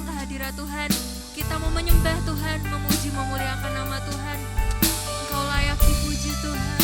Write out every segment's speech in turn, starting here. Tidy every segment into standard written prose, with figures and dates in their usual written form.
datang ke hadirat Tuhan. Kita mau menyembah Tuhan, memuji, memuliakan nama Tuhan. Engkau layak dipuji Tuhan.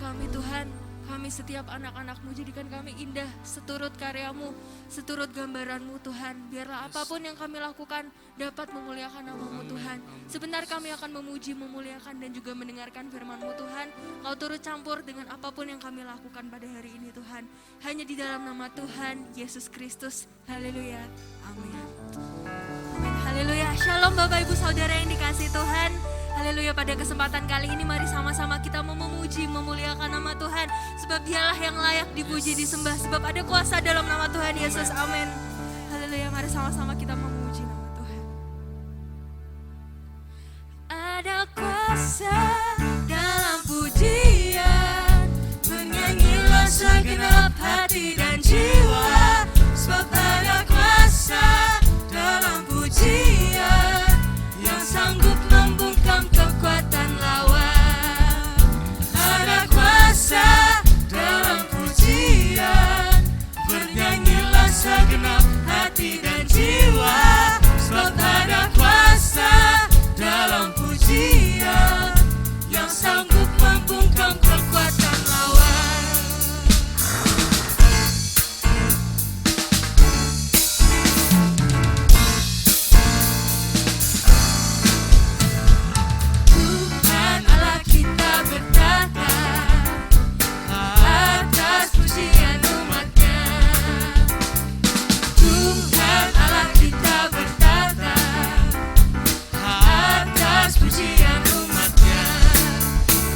kami Tuhan. Kami setiap anak-anak-Mu, jadikan kami indah seturut karya-Mu, seturut gambaran-Mu Tuhan. Biarlah apapun yang kami lakukan dapat memuliakan nama-Mu Tuhan. Sebentar kami akan memuji, memuliakan dan juga mendengarkan firman-Mu Tuhan. Kau turut campur dengan apapun yang kami lakukan pada hari ini Tuhan. Hanya di dalam nama Tuhan Yesus Kristus. Haleluya. Amin. Amin. Haleluya. Shalom Bapak Ibu Saudara yang dikasihi Tuhan. Haleluya, pada kesempatan kali ini mari sama-sama kita memuji, memuliakan nama Tuhan. Sebab dialah yang layak dipuji, disembah. Sebab ada kuasa dalam nama Tuhan Yesus. Amin. Haleluya, mari sama-sama kita memuji nama Tuhan. Ada kuasa dalam pujian, menyanyilah segenap hati dan jiwa. Sebab ada kuasa dalam pujian yang sanggup membungkam kekuatan lawan. Ada kuasa dalam pujian, bernyanyilah segenap hati dan jiwa. Sebab ada kuasa dalam pujian yang sanggup membungkam kekuatan lawan. Tuhan Allah kita bertata atas pujian umat-Nya. Tuhan Allah kita bertata atas pujian umat-Nya.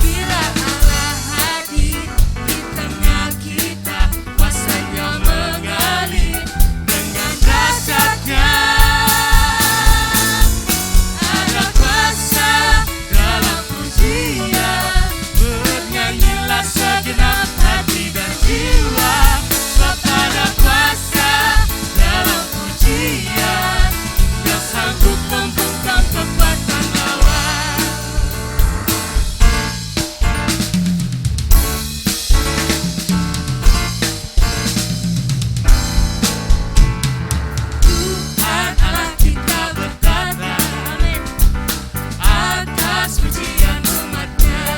Bila Allah hadir di tengah kita, kuasa-Nya mengalir dengan dahsyat-Nya. Ada kuasa dalam pujian, bernyanyilah segenap hati dan jiwa. Sebab ada kuasa dalam pujian yang sanggup membungkam kekuatan lawan. Tuhan Allah kita bertata atas pujian umat-Nya.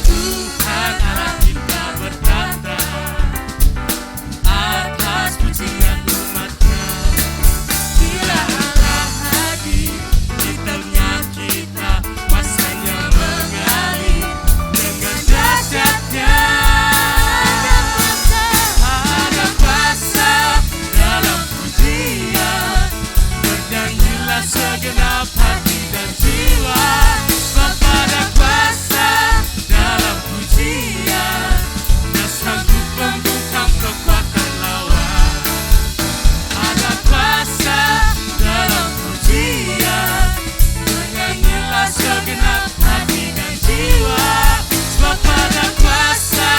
Tuhan Allah kita bertata atas pujian umat-Nya. Bila Allah hadir di tengah kita, kuasa-Nya mengalir dengan dahsyat-Nya. Ada kuasa dalam pujian, bernyanyilah segenap hati dan jiwa. Sebab ada kuasa dalam pujian yang sanggup membungkam kekuatan lawan. Ada kuasa dalam pujian, bernyanyilah segenap hati dan jiwa. Sebab ada kuasa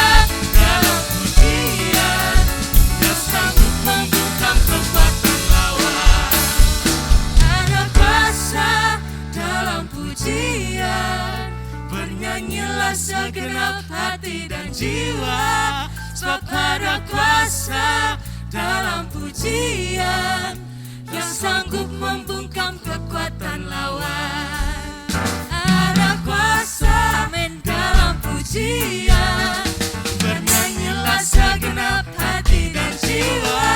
dalam pujian yang sanggup membungkam kekuatan lawan. Ada kuasa dalam pujian, bernyanyilah segenap hati dan jiwa. Sebab ada kuasa dalam pujian yang sanggup membungkam kekuatan lawan. Ada kuasa dalam pujian, bernyanyilah segenap hati dan jiwa.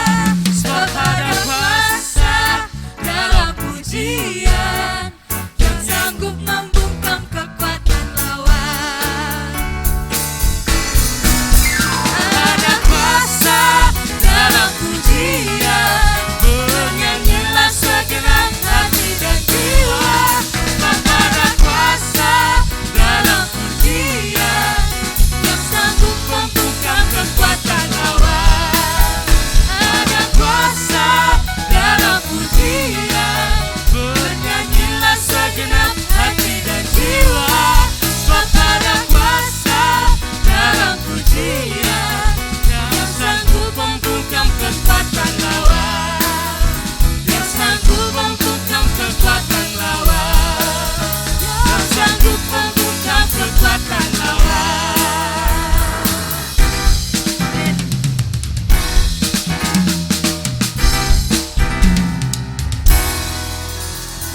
Sebab ada kuasa dalam pujian yang sanggup membungkam kekuatan lawan. Ada kuasa dalam pujian, bernyanyilah segenap hati dan jiwa. Sebab ada kuasa dalam pujian yang sanggup membungkam kekuatan lawan. Ada kuasa dalam pujian, bernyanyilah segenap hati dan jiwa. Sebab ada kuasa dalam pujian yang sanggup membungkam kekuatan lawan. Yang sanggup membungkam kekuatan lawan. Yang sanggup membungkam kekuatan lawan.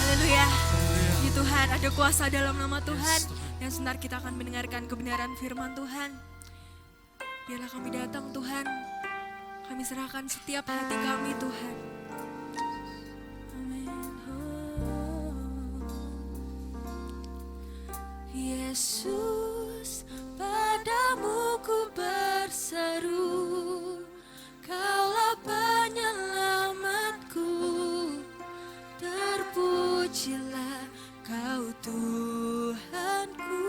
Haleluya. Ya Tuhan, ada kuasa dalam nama Tuhan. Dan sebentar kita akan mendengarkan kebenaran firman Tuhan. Biarlah kami datang Tuhan, kami serahkan setiap hati kami Tuhan. Amin. Yesus, padamu ku berseru, Kaulah penyelamatku, terpujilah Kau Tuhanku.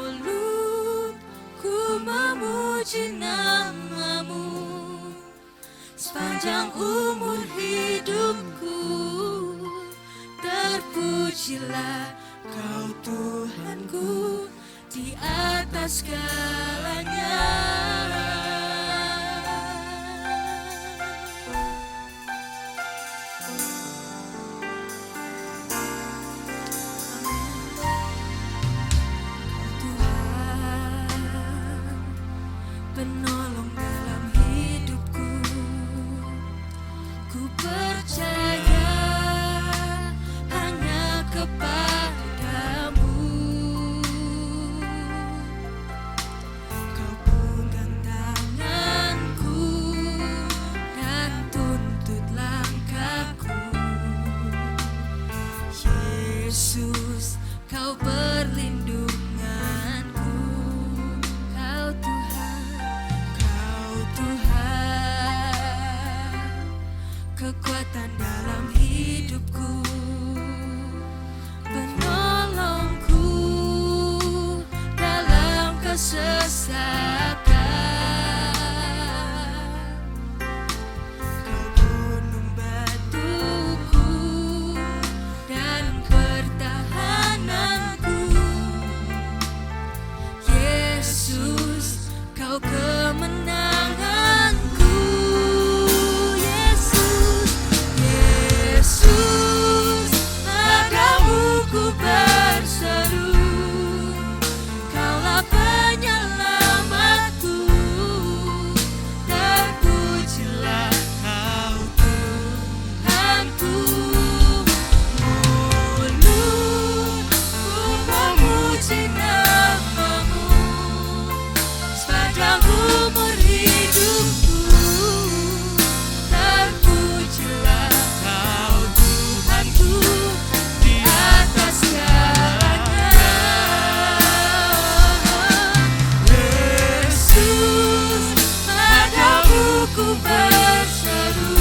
Mulutku memuji nama-Mu sepanjang umur hidupku, terpujilah Kau Tuhanku di atas segalanya. Penolong dalam hidupku, ku percaya hanya kepadamu. Kau pegang tanganku dan tuntut langkahku. Yesus, Kau perlindunganku, Kau Tuhan, kekuatan dalam hidupku, penolongku dalam kesesatan. Kau gunung batuku dan pertahananku. Yesus, Kau kemenanganku. Yesus, padamu ku berseru, Kaulah penyelamatku, terpujilah Kau Tuhanku. Mulutku memuji nama-Mu sepanjang umur hidupku, terpujilah Kau Tuhanku di atas segalanya. Yesus, padamu ku berseru,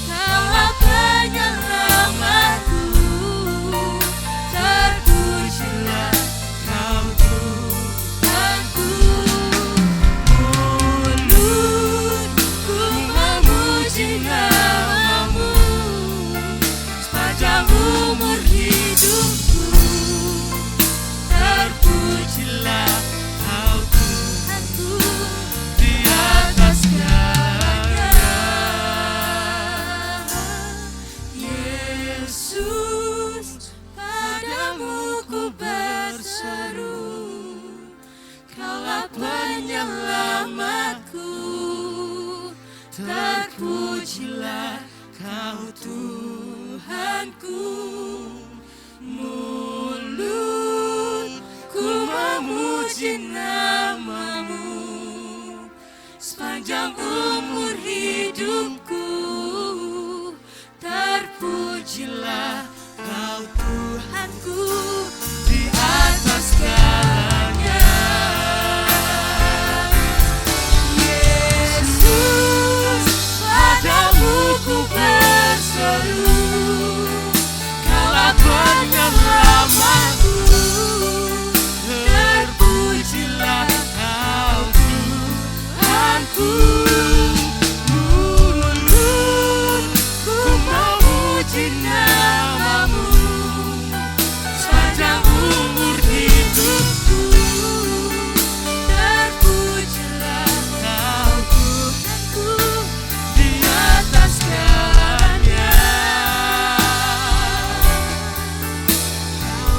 Kaulah penyelamatku, terpujilah Kau Tuhanku. Mulutku memuji nama-Mu sepanjang umur hidupku, terpujilah Kau Tuhanku di atas segalanya. Yesus, padamu ku berseru, Kaulah penyelamatku, terpujilah Kau Tuhanku. Mulutku memuji nama-Mu sepanjang umur hidupku, terpujilah Kau Tuhanku di atas segalanya. Yesus, padamu ku berseru, Kaulah penyelamatku, terpujilah Kau Tuhanku. Mulutku memuji nama-Mu sepanjang umur hidupku, terpujilah Kau Tuhanku di atas segalanya. Kau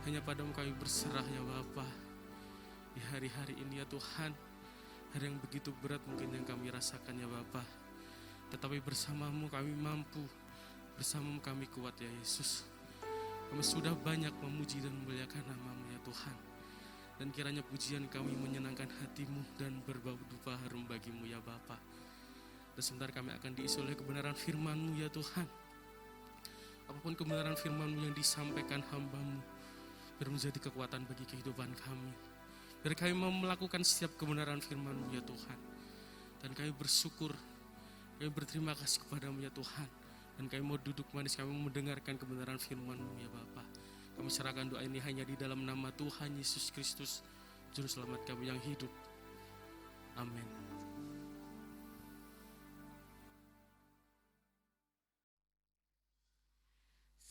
Hanya padamu kami berserah ya Bapa. Di hari-hari ini ya Tuhan, hari yang begitu berat mungkin yang kami rasakan ya Bapa. Tetapi bersamamu kami mampu, bersamamu kami kuat ya Yesus. Kami sudah banyak memuji dan memuliakan nama-Mu ya Tuhan. Dan kiranya pujian kami menyenangkan hati-Mu dan berbau dupa harum bagi-Mu ya Bapa. Dan sebentar kami akan diisi oleh kebenaran firman-Mu ya Tuhan. Apapun kebenaran firman-Mu yang disampaikan hamba-Mu, biar menjadi kekuatan bagi kehidupan kami. Biar kami mau melakukan setiap kebenaran firman-Mu ya Tuhan. Dan kami bersyukur, kami berterima kasih kepada-Mu ya Tuhan. Dan kami mau duduk manis, kami mau mendengarkan kebenaran firman-Mu ya Bapa. Kami serahkan doa ini hanya di dalam nama Tuhan Yesus Kristus, Juru Selamat kami yang hidup. Amin.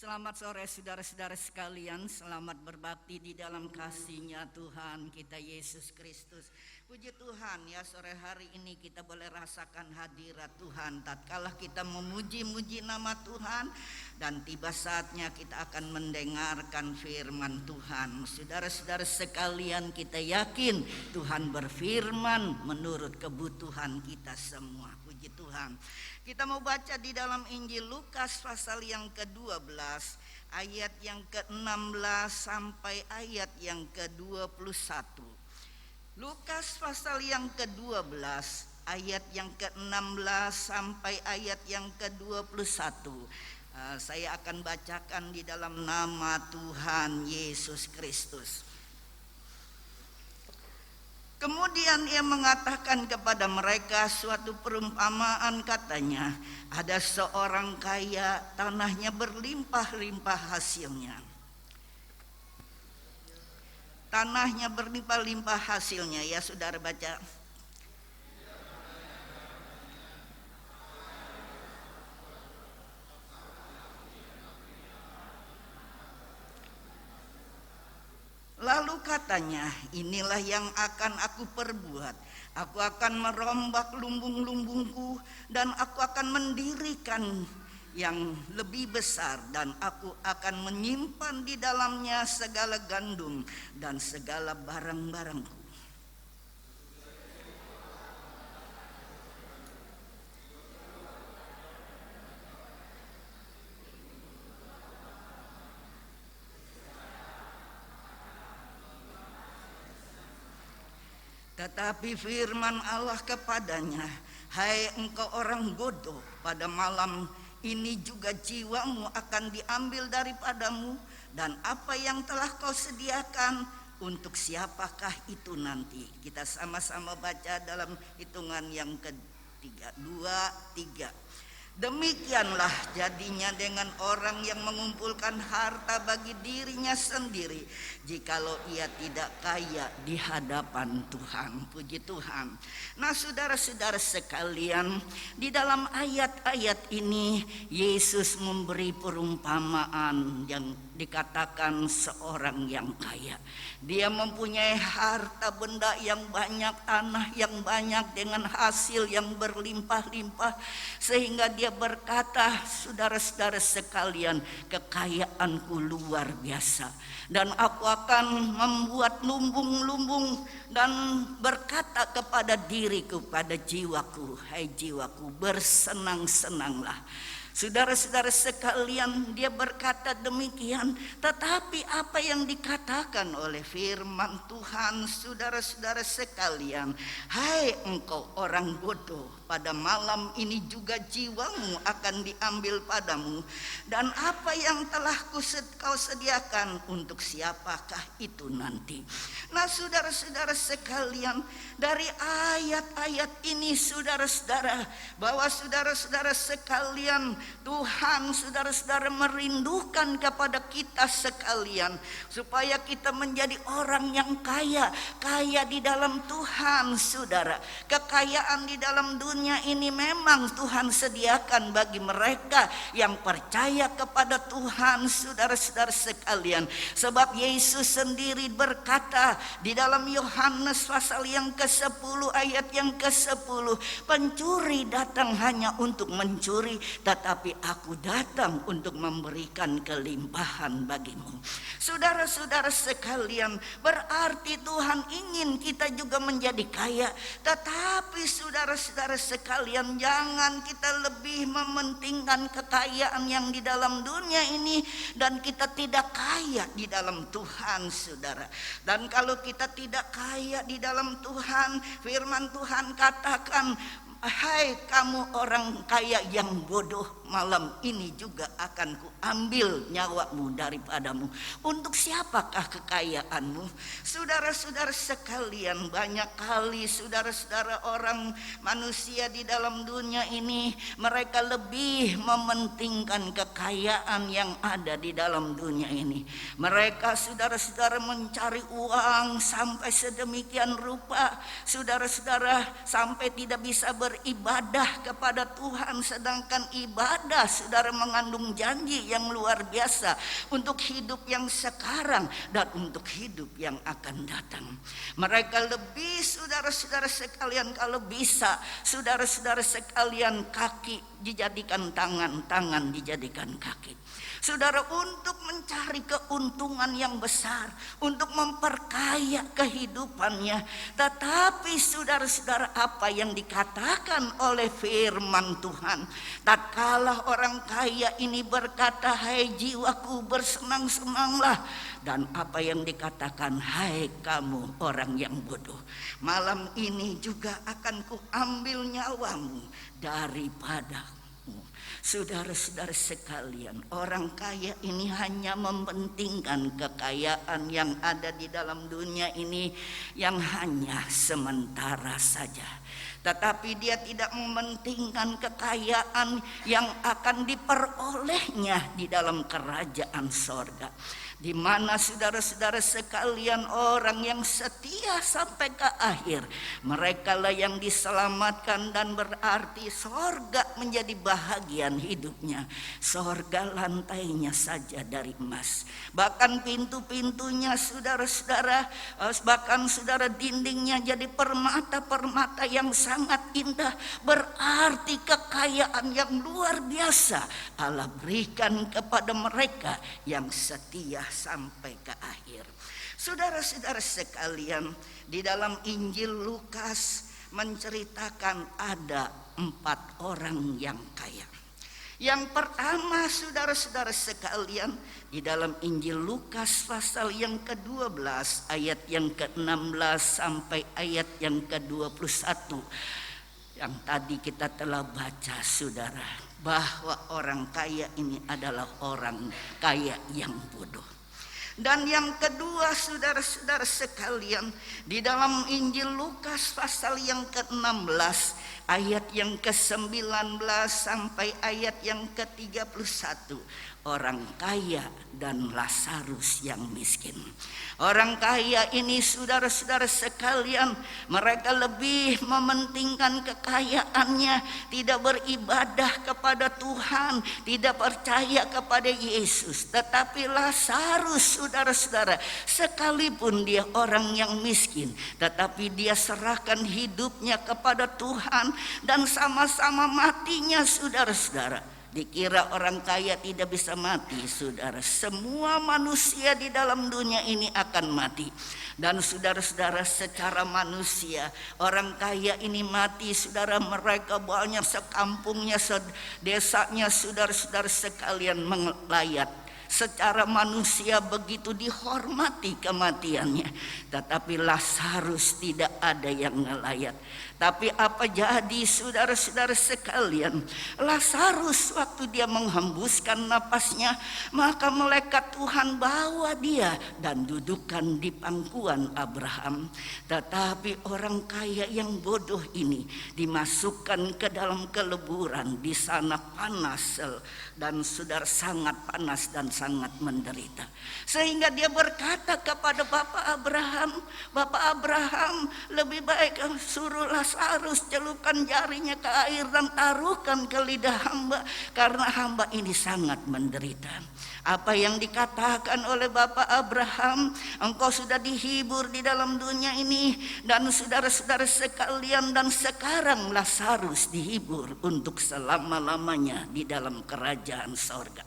Selamat sore saudara-saudara sekalian, selamat berbakti di dalam kasih-Nya Tuhan kita Yesus Kristus. Puji Tuhan ya, sore hari ini kita boleh rasakan hadirat Tuhan tatkala kita memuji-muji nama Tuhan, dan tiba saatnya kita akan mendengarkan firman Tuhan. Saudara-saudara sekalian, kita yakin Tuhan berfirman menurut kebutuhan kita semua. Puji Tuhan. Kita mau baca di dalam Injil Lukas pasal yang ke-12 ayat yang ke-16 sampai ayat yang ke-21. Lukas pasal yang ke-12 ayat yang ke-16 sampai ayat yang ke-21. Saya akan bacakan di dalam nama Tuhan Yesus Kristus. Kemudian ia mengatakan kepada mereka suatu perumpamaan, katanya, ada seorang kaya, tanahnya berlimpah-limpah hasilnya. Tanahnya berlimpah-limpah hasilnya, ya saudara baca. Lalu katanya, inilah yang akan aku perbuat. Aku akan merombak lumbung-lumbungku dan aku akan mendirikan yang lebih besar, dan aku akan menyimpan di dalamnya segala gandum dan segala barang-barangku. Tetapi firman Allah kepadanya, hai engkau orang bodoh, pada malam ini juga jiwamu akan diambil daripadamu, dan apa yang telah kau sediakan untuk siapakah itu nanti? Kita sama-sama baca dalam hitungan yang ketiga, 2, 3. Demikianlah jadinya dengan orang yang mengumpulkan harta bagi dirinya sendiri, jikalau ia tidak kaya di hadapan Tuhan. Puji Tuhan. Nah saudara-saudara sekalian, di dalam ayat-ayat ini Yesus memberi perumpamaan yang dikatakan seorang yang kaya. Dia mempunyai harta benda yang banyak, tanah yang banyak dengan hasil yang berlimpah-limpah, sehingga dia berkata, saudara-saudara sekalian, kekayaanku luar biasa, dan aku akan membuat lumbung-lumbung, dan berkata kepada diriku, pada jiwaku, hai jiwaku, bersenang-senanglah. Saudara-saudara sekalian, dia berkata demikian. Tetapi apa yang dikatakan oleh firman Tuhan, saudara-saudara sekalian, hai engkau orang bodoh, pada malam ini juga jiwamu akan diambil padamu, dan apa yang telah kau sediakan untuk siapakah itu nanti? Nah saudara-saudara sekalian, dari ayat-ayat ini saudara-saudara, bahwa saudara-saudara sekalian, Tuhan saudara-saudara merindukan kepada kita sekalian, supaya kita menjadi orang yang kaya, kaya di dalam Tuhan. Saudara, kekayaan di dalam dunia ini memang Tuhan sediakan bagi mereka yang percaya kepada Tuhan. Saudara-saudara sekalian, Sebab Yesus sendiri berkata di dalam Yohanes pasal yang ke-10 ayat yang ke-10, pencuri datang hanya untuk mencuri, tetapi aku datang untuk memberikan kelimpahan bagimu. Saudara-saudara sekalian, berarti Tuhan ingin kita juga menjadi kaya. Tetapi saudara-saudara sekalian, jangan kita lebih mementingkan kekayaan yang di dalam dunia ini dan kita tidak kaya di dalam Tuhan, saudara. Dan kalau kita tidak kaya di dalam Tuhan, firman Tuhan katakan, hai kamu orang kaya yang bodoh, malam ini juga akan kuambil nyawamu daripadamu. Untuk siapakah kekayaanmu? Saudara-saudara sekalian, banyak kali saudara-saudara orang manusia di dalam dunia ini, mereka lebih mementingkan kekayaan yang ada di dalam dunia ini. Mereka saudara-saudara mencari uang sampai sedemikian rupa, saudara-saudara, sampai tidak bisa beribadah kepada Tuhan. Sedangkan ibadah saudara mengandung janji yang luar biasa untuk hidup yang sekarang dan untuk hidup yang akan datang. Mereka lebih saudara-saudara sekalian, kalau bisa saudara-saudara sekalian, kaki dijadikan tangan, tangan dijadikan kaki. Saudara, untuk mencari keuntungan yang besar, untuk memperkaya kehidupannya. Tetapi saudara-saudara, apa yang dikatakan oleh firman Tuhan, tatkala orang kaya ini berkata, hai jiwaku bersenang-senanglah. Dan apa yang dikatakan, hai kamu orang yang bodoh, malam ini juga akan kuambil nyawamu daripadamu. Saudara-saudara sekalian, orang kaya ini hanya mementingkan kekayaan yang ada di dalam dunia ini yang hanya sementara saja. Tetapi dia tidak mementingkan kekayaan yang akan diperolehnya di dalam kerajaan sorga, di mana saudara-saudara sekalian, orang yang setia sampai ke akhir, mereka lah yang diselamatkan. Dan berarti sorga menjadi bahagian hidupnya. Sorga lantainya saja dari emas, bahkan pintu-pintunya saudara-saudara, bahkan saudara dindingnya jadi permata-permata yang sangat indah. Berarti kekayaan yang luar biasa Allah berikan kepada mereka yang setia sampai ke akhir. Saudara-saudara sekalian, di dalam Injil Lukas menceritakan ada 4 orang yang kaya. Yang pertama saudara-saudara sekalian, di dalam Injil Lukas pasal yang ke-12 ayat yang ke-16 sampai ayat yang ke-21, yang tadi kita telah baca saudara, bahwa orang kaya ini adalah orang kaya yang bodoh. Dan yang kedua saudara-saudara sekalian, di dalam Injil Lukas pasal yang ke-16 ayat yang ke-19 sampai ayat yang ke-31, orang kaya dan Lazarus yang miskin. Orang kaya ini saudara-saudara sekalian, mereka lebih mementingkan kekayaannya, tidak beribadah kepada Tuhan, tidak percaya kepada Yesus. Tetapi Lazarus saudara-saudara, sekalipun dia orang yang miskin, tetapi dia serahkan hidupnya kepada Tuhan dan sama-sama matinya saudara-saudara. Dikira orang kaya tidak bisa mati, saudara. Semua manusia di dalam dunia ini akan mati. Dan saudara-saudara, secara manusia orang kaya ini mati, saudara, mereka banyak, sekampungnya, sedesanya saudara-saudara sekalian melayat. Secara manusia begitu dihormati kematiannya. Tetapi Lazarus tidak ada yang ngelayat. Tapi apa jadi saudara-saudara sekalian, Lazarus waktu dia menghembuskan napasnya, maka malaikat Tuhan bawa dia dan dudukkan di pangkuan Abraham. Tetapi orang kaya yang bodoh ini dimasukkan ke dalam keleburan. Di sana panas dan saudara, sangat panas dan sangat menderita. Sehingga dia berkata kepada Bapak Abraham, Bapak Abraham, lebih baik suruh Lazarus Lazarus, celupkan jarinya ke air dan taruhkan ke lidah hamba, karena hamba ini sangat menderita. Apa yang dikatakan oleh Bapak Abraham, engkau sudah dihibur di dalam dunia ini, dan saudara-saudara sekalian, dan sekarang Lazarus dihibur untuk selama-lamanya di dalam kerajaan sorga.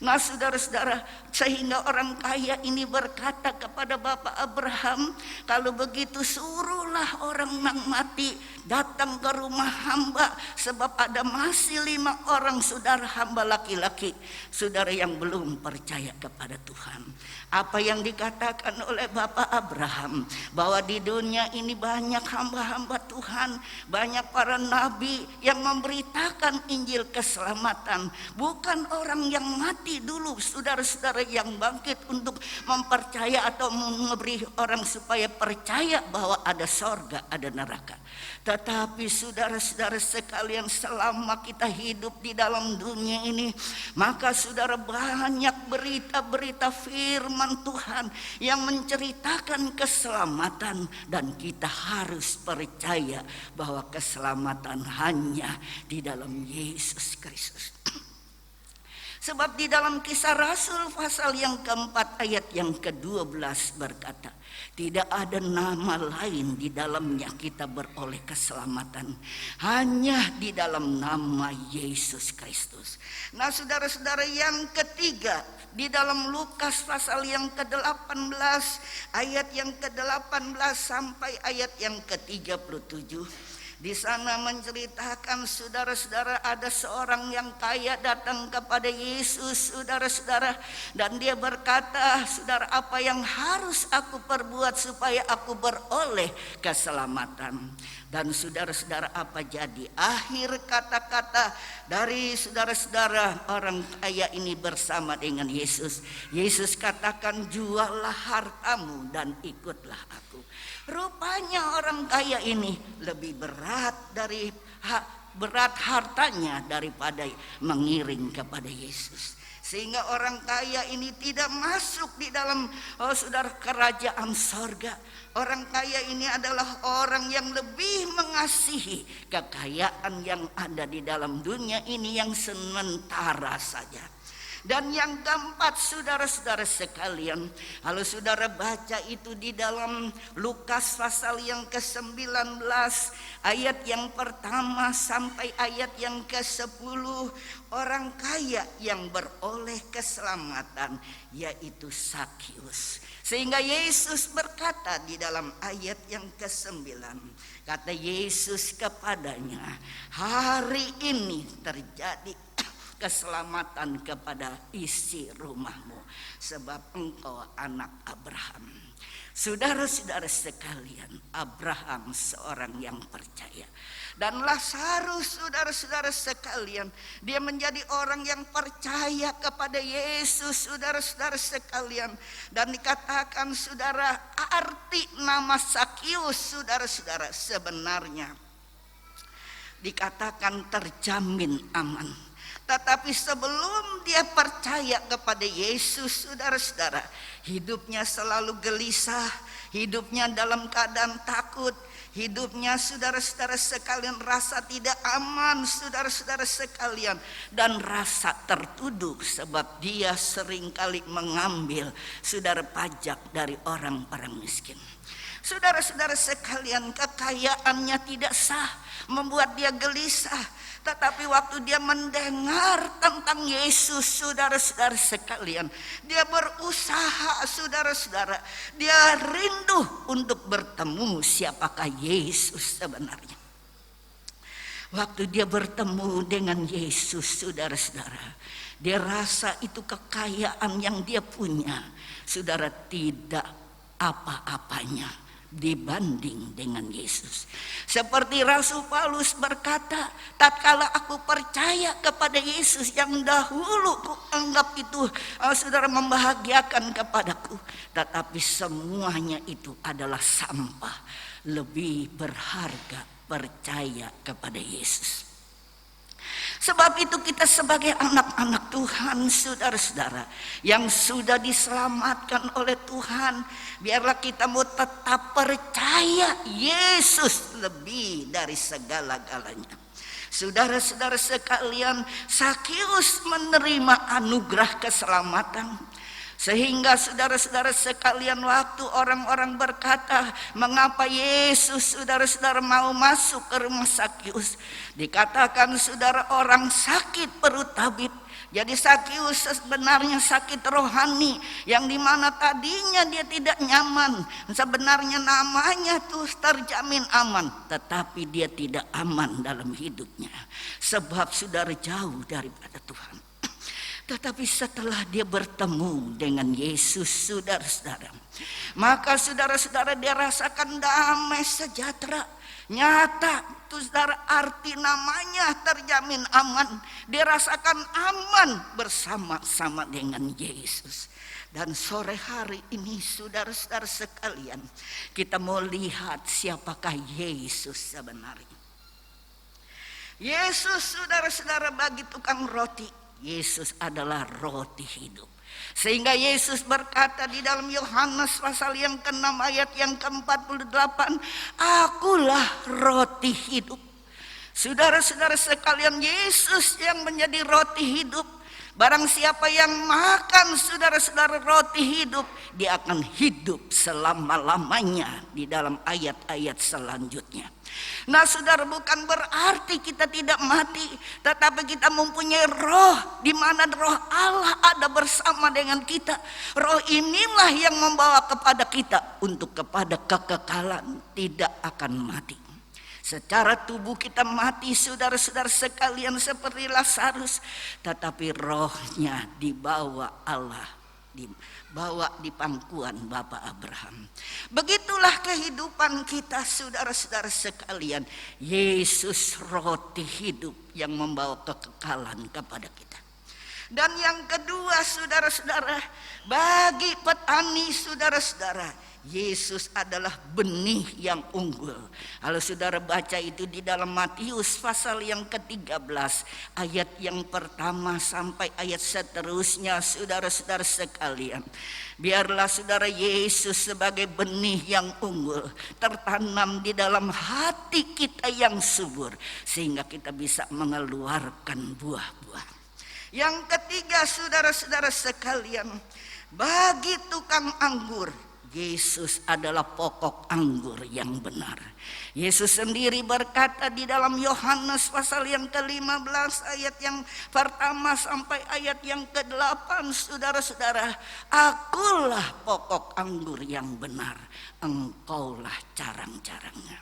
Nah saudara-saudara, sehingga orang kaya ini berkata kepada Bapak Abraham, kalau begitu suruhlah orang yang mati datang ke rumah hamba, sebab ada masih 5 orang saudara hamba laki-laki, saudara yang belum percaya kepada Tuhan. Apa yang dikatakan oleh Bapak Abraham, bahwa di dunia ini banyak hamba-hamba Tuhan, banyak para nabi yang memberitakan Injil keselamatan, bukan orang yang mati dulu, saudara-saudara, yang bangkit untuk mempercaya atau memberi orang supaya percaya bahwa ada sorga, ada neraka. Tetapi saudara-saudara sekalian, selama kita hidup di dalam dunia ini, maka saudara, banyak berita-berita firman Tuhan yang menceritakan keselamatan, dan kita harus percaya bahwa keselamatan hanya di dalam Yesus Kristus. Sebab di dalam Kisah Rasul pasal yang keempat ayat yang ke-12 berkata, tidak ada nama lain di dalamnya kita beroleh keselamatan, hanya di dalam nama Yesus Kristus. Nah saudara-saudara, yang ketiga, di dalam Lukas pasal yang ke-18 ayat yang ke-18 sampai ayat yang ke-37, di sana menceritakan, saudara-saudara, ada seorang yang kaya datang kepada Yesus, saudara-saudara, dan dia berkata, saudara, apa yang harus aku perbuat supaya aku beroleh keselamatan? Dan saudara-saudara, apa jadi akhir kata-kata dari saudara-saudara orang kaya ini bersama dengan Yesus? Yesus katakan, juallah hartamu dan ikutlah aku. Rupanya orang kaya ini lebih berat hartanya daripada mengiring kepada Yesus. Sehingga orang kaya ini tidak masuk di dalam saudara kerajaan sorga. Orang kaya ini adalah orang yang lebih mengasihi kekayaan yang ada di dalam dunia ini yang sementara saja. Dan yang keempat, saudara-saudara sekalian, kalau saudara baca itu di dalam Lukas pasal yang ke-19 ayat yang pertama sampai ayat yang ke-10, orang kaya yang beroleh keselamatan yaitu Sakius. Sehingga Yesus berkata di dalam ayat yang ke-9, kata Yesus kepadanya, hari ini terjadi keselamatan kepada isi rumahmu, sebab engkau anak Abraham. Saudara-saudara sekalian, Abraham seorang yang percaya, dan Lazarus, saudara-saudara sekalian, dia menjadi orang yang percaya kepada Yesus, saudara-saudara sekalian. Dan dikatakan, saudara, arti nama Sakius, saudara-saudara, sebenarnya dikatakan terjamin aman. Tetapi sebelum dia percaya kepada Yesus, saudara-saudara, hidupnya selalu gelisah, hidupnya dalam keadaan takut, hidupnya, saudara-saudara sekalian, rasa tidak aman, saudara-saudara sekalian, dan rasa tertuduh sebab dia seringkali mengambil, saudara, pajak dari orang-orang miskin. Saudara-saudara sekalian, kekayaannya tidak sah, membuat dia gelisah. Tetapi waktu dia mendengar tentang Yesus, saudara-saudara sekalian, dia berusaha, saudara-saudara, dia rindu untuk bertemu siapakah Yesus sebenarnya. Waktu dia bertemu dengan Yesus, saudara-saudara, dia rasa itu kekayaan yang dia punya, saudara, tidak apa-apanya dibanding dengan Yesus. Seperti Rasul Paulus berkata, tatkala aku percaya kepada Yesus yang dahulu ku anggap itu saudara membahagiakan kepadaku, tetapi semuanya itu adalah sampah. Lebih berharga percaya kepada Yesus. Sebab itu kita sebagai anak-anak Tuhan, saudara-saudara, yang sudah diselamatkan oleh Tuhan, biarlah kita mau tetap percaya Yesus lebih dari segala-galanya. Saudara-saudara sekalian, Sakeus menerima anugerah keselamatan. Sehingga saudara-saudara sekalian, waktu orang-orang berkata, mengapa Yesus saudara-saudara mau masuk ke rumah Sakeus? Dikatakan saudara, orang sakit perut tabib. Jadi Sakeus sebenarnya sakit rohani, yang dimana tadinya dia tidak nyaman. Sebenarnya namanya tuh terjamin aman, tetapi dia tidak aman dalam hidupnya. Sebab saudara jauh daripada Tuhan. Tetapi setelah dia bertemu dengan Yesus, saudara-saudara, maka saudara-saudara dia rasakan damai sejahtera. Nyata, itu saudara, arti namanya terjamin aman. Dia rasakan aman bersama-sama dengan Yesus. Dan sore hari ini saudara-saudara sekalian, kita mau lihat siapakah Yesus sebenarnya. Yesus saudara-saudara bagi tukang roti, Yesus adalah roti hidup. Sehingga Yesus berkata di dalam Yohanes pasal yang ke-6 ayat yang ke-48, akulah roti hidup. Saudara-saudara sekalian, Yesus yang menjadi roti hidup. Barang siapa yang makan saudara-saudara roti hidup, dia akan hidup selama-lamanya di dalam ayat-ayat selanjutnya. Nah saudara, bukan berarti kita tidak mati, tetapi kita mempunyai roh, di mana roh Allah ada bersama dengan kita. Roh inilah yang membawa kepada kita untuk kepada kekekalan, tidak akan mati. Secara tubuh kita mati saudara-saudara sekalian seperti Lazarus, tetapi rohnya dibawa Allah, dibawa di pangkuan Bapa Abraham. Begitulah kehidupan kita saudara-saudara sekalian. Yesus roti hidup yang membawa kekekalan kepada kita. Dan yang kedua saudara-saudara, bagi petani saudara-saudara, Yesus adalah benih yang unggul. Kalau saudara baca itu di dalam Matius pasal yang ke-13 ayat yang pertama sampai ayat seterusnya, saudara-saudara sekalian, biarlah saudara Yesus sebagai benih yang unggul tertanam di dalam hati kita yang subur, sehingga kita bisa mengeluarkan buah-buah. Yang ketiga saudara-saudara sekalian, bagi tukang anggur, Yesus adalah pokok anggur yang benar. Yesus sendiri berkata di dalam Yohanes pasal yang ke-15 ayat yang pertama sampai ayat yang ke-8, saudara-saudara, akulah pokok anggur yang benar, engkaulah carang-carangnya.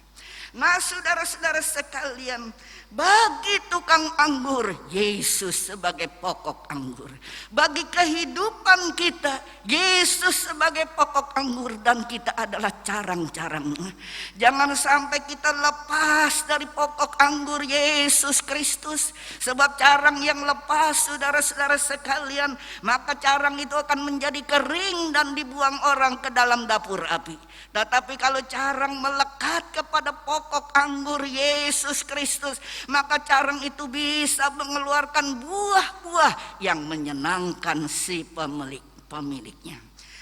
Nah saudara-saudara sekalian, bagi tukang anggur, Yesus sebagai pokok anggur. Bagi kehidupan kita, Yesus sebagai pokok anggur, dan kita adalah carang-carangnya. Jangan sampai kita lepas dari pokok anggur Yesus Kristus. Sebab carang yang lepas saudara-saudara sekalian, maka carang itu akan menjadi kering dan dibuang orang ke dalam dapur api. Tetapi kalau carang melekat kepada pokok anggur Yesus Kristus, maka carang itu bisa mengeluarkan buah-buah yang menyenangkan si pemiliknya.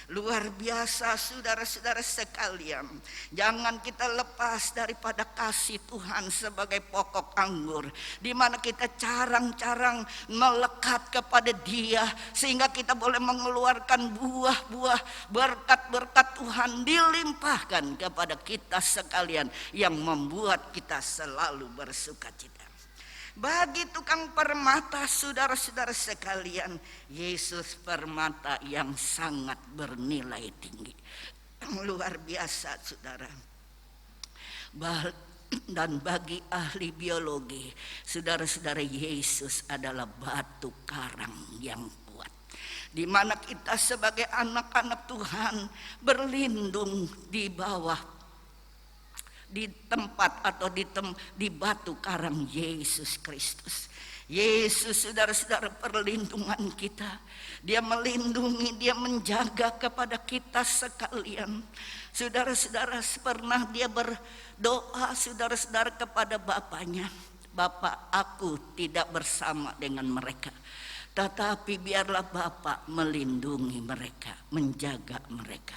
Luar biasa saudara-saudara sekalian. Jangan kita lepas daripada kasih Tuhan sebagai pokok anggur, di mana kita carang-carang melekat kepada Dia, sehingga kita boleh mengeluarkan buah-buah. Berkat-berkat Tuhan dilimpahkan kepada kita sekalian, yang membuat kita selalu bersukacita. Bagi tukang permata saudara-saudara sekalian, Yesus permata yang sangat bernilai tinggi. Luar biasa saudara. Dan bagi ahli biologi, saudara-saudara, Yesus adalah batu karang yang kuat, di mana kita sebagai anak-anak Tuhan berlindung di bawah, di tempat atau di batu karang Yesus Kristus. Yesus saudara-saudara perlindungan kita. Dia melindungi, dia menjaga kepada kita sekalian. Saudara-saudara, pernah dia berdoa saudara-saudara kepada Bapaknya. Bapa, aku tidak bersama dengan mereka, tetapi biarlah Bapa melindungi mereka, menjaga mereka.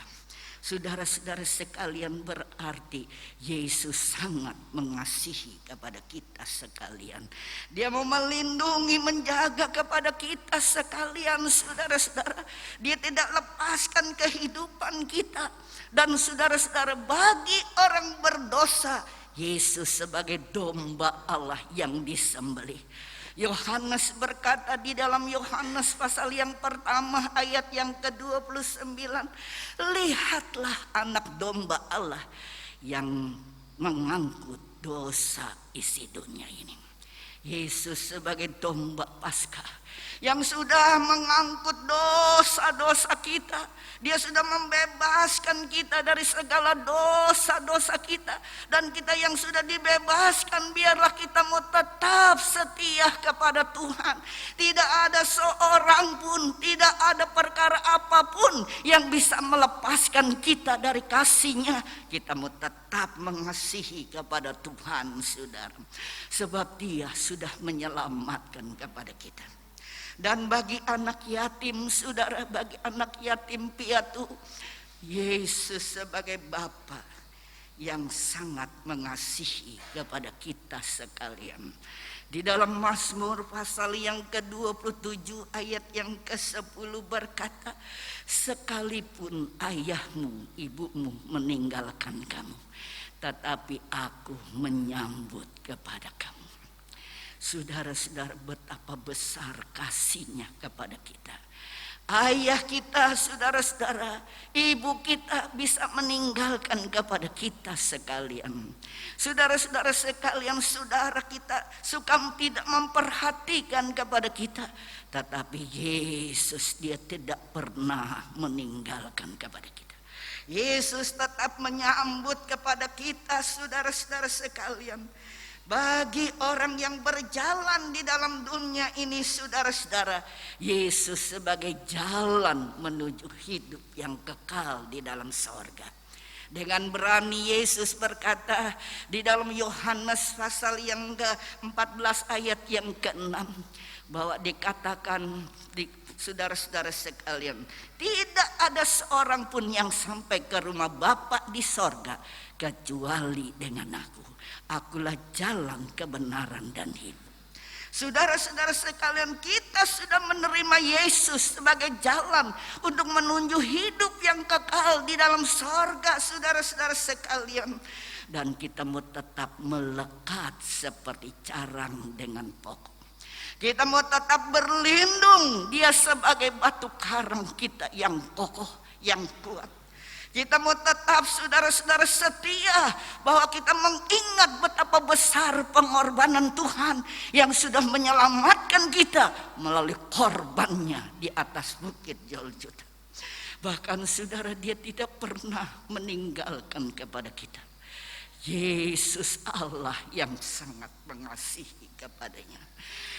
Saudara-saudara sekalian, berarti Yesus sangat mengasihi kepada kita sekalian. Dia mau melindungi, menjaga kepada kita sekalian, saudara-saudara. Dia tidak lepaskan kehidupan kita. Dan saudara-saudara, bagi orang berdosa, Yesus sebagai domba Allah yang disembelih. Yohanes berkata di dalam Yohanes pasal yang pertama ayat yang ke-29, lihatlah anak domba Allah yang mengangkut dosa isi dunia ini. Yesus sebagai domba Paskah yang sudah mengangkut dosa-dosa kita. Dia sudah membebaskan kita dari segala dosa-dosa kita. Dan kita yang sudah dibebaskan, biarlah kita mau tetap setia kepada Tuhan. Tidak ada seorang pun, tidak ada perkara apapun yang bisa melepaskan kita dari kasih-Nya. Kita mau tetap mengasihi kepada Tuhan, saudara. Sebab Dia sudah menyelamatkan kepada kita. Dan bagi anak yatim, saudara, bagi anak yatim piatu, Yesus sebagai Bapa yang sangat mengasihi kepada kita sekalian. Di dalam Mazmur pasal yang ke-27 ayat yang ke-10 berkata, sekalipun ayahmu, ibumu meninggalkan kamu, tetapi aku menyambut kepada kamu. Saudara-saudara, betapa besar kasih-Nya kepada kita. Ayah kita, saudara-saudara, ibu kita bisa meninggalkan kepada kita sekalian. Saudara-saudara sekalian, saudara kita suka tidak memperhatikan kepada kita. Tetapi Yesus, Dia tidak pernah meninggalkan kepada kita. Yesus tetap menyambut kepada kita, saudara-saudara sekalian. Bagi orang yang berjalan di dalam dunia ini, saudara-saudara, Yesus sebagai jalan menuju hidup yang kekal di dalam sorga. Dengan berani Yesus berkata di dalam Yohanes pasal yang ke-14 ayat yang ke-6, bahwa dikatakan, saudara-saudara sekalian, tidak ada seorang pun yang sampai ke rumah Bapa di sorga kecuali dengan aku. Akulah jalan, kebenaran, dan hidup. Saudara-saudara sekalian, kita sudah menerima Yesus sebagai jalan untuk menuju hidup yang kekal di dalam sorga, saudara-saudara sekalian. Dan kita mau tetap melekat seperti carang dengan pokok. Kita mau tetap berlindung, Dia sebagai batu karang kita yang kokoh, yang kuat. Kita mau tetap, saudara-saudara, setia bahwa kita mengingat betapa besar pengorbanan Tuhan yang sudah menyelamatkan kita melalui korbannya di atas bukit Golgota. Bahkan saudara, Dia tidak pernah meninggalkan kepada kita. Yesus Allah yang sangat mengasihi kepadanya.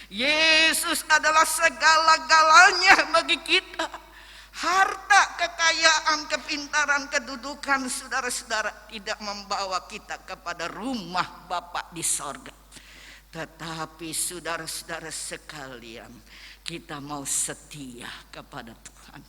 Yesus adalah segala-galanya bagi kita. Harta, kekayaan, kepintaran, kedudukan, saudara-saudara, tidak membawa kita kepada rumah Bapa di sorga. Tetapi saudara-saudara sekalian, kita mau setia kepada Tuhan.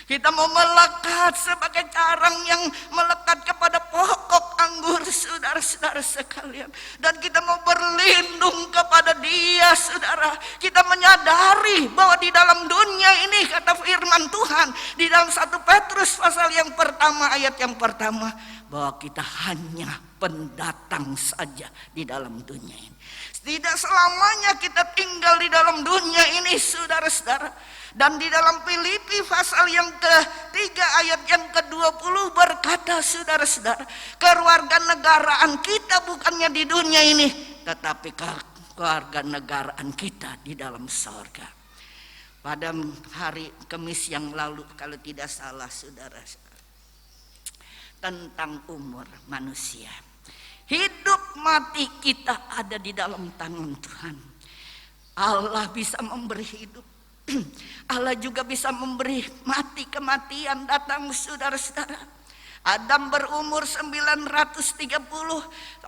Kita mau melekat sebagai carang yang melekat kepada pokok anggur, saudara-saudara sekalian. Dan kita mau berlindung kepada Dia, saudara. Kita menyadari bahwa di dalam dunia ini, kata firman Tuhan di dalam 1 Petrus pasal yang pertama ayat yang pertama, bahwa kita hanya pendatang saja di dalam dunia ini. Tidak selamanya kita tinggal di dalam dunia ini, saudara-saudara. Dan di dalam Filipi pasal yang ke-3 ayat yang ke-20 berkata, saudara-saudara, kewarganegaraan kita bukannya di dunia ini, tetapi kewarganegaraan kita di dalam sorga. Pada hari Kamis yang lalu, kalau tidak salah, saudara, tentang umur manusia. Hidup mati kita ada di dalam tangan Tuhan. Allah bisa memberi hidup, Allah juga bisa memberi mati, kematian datang, saudara-saudara. Adam berumur 930,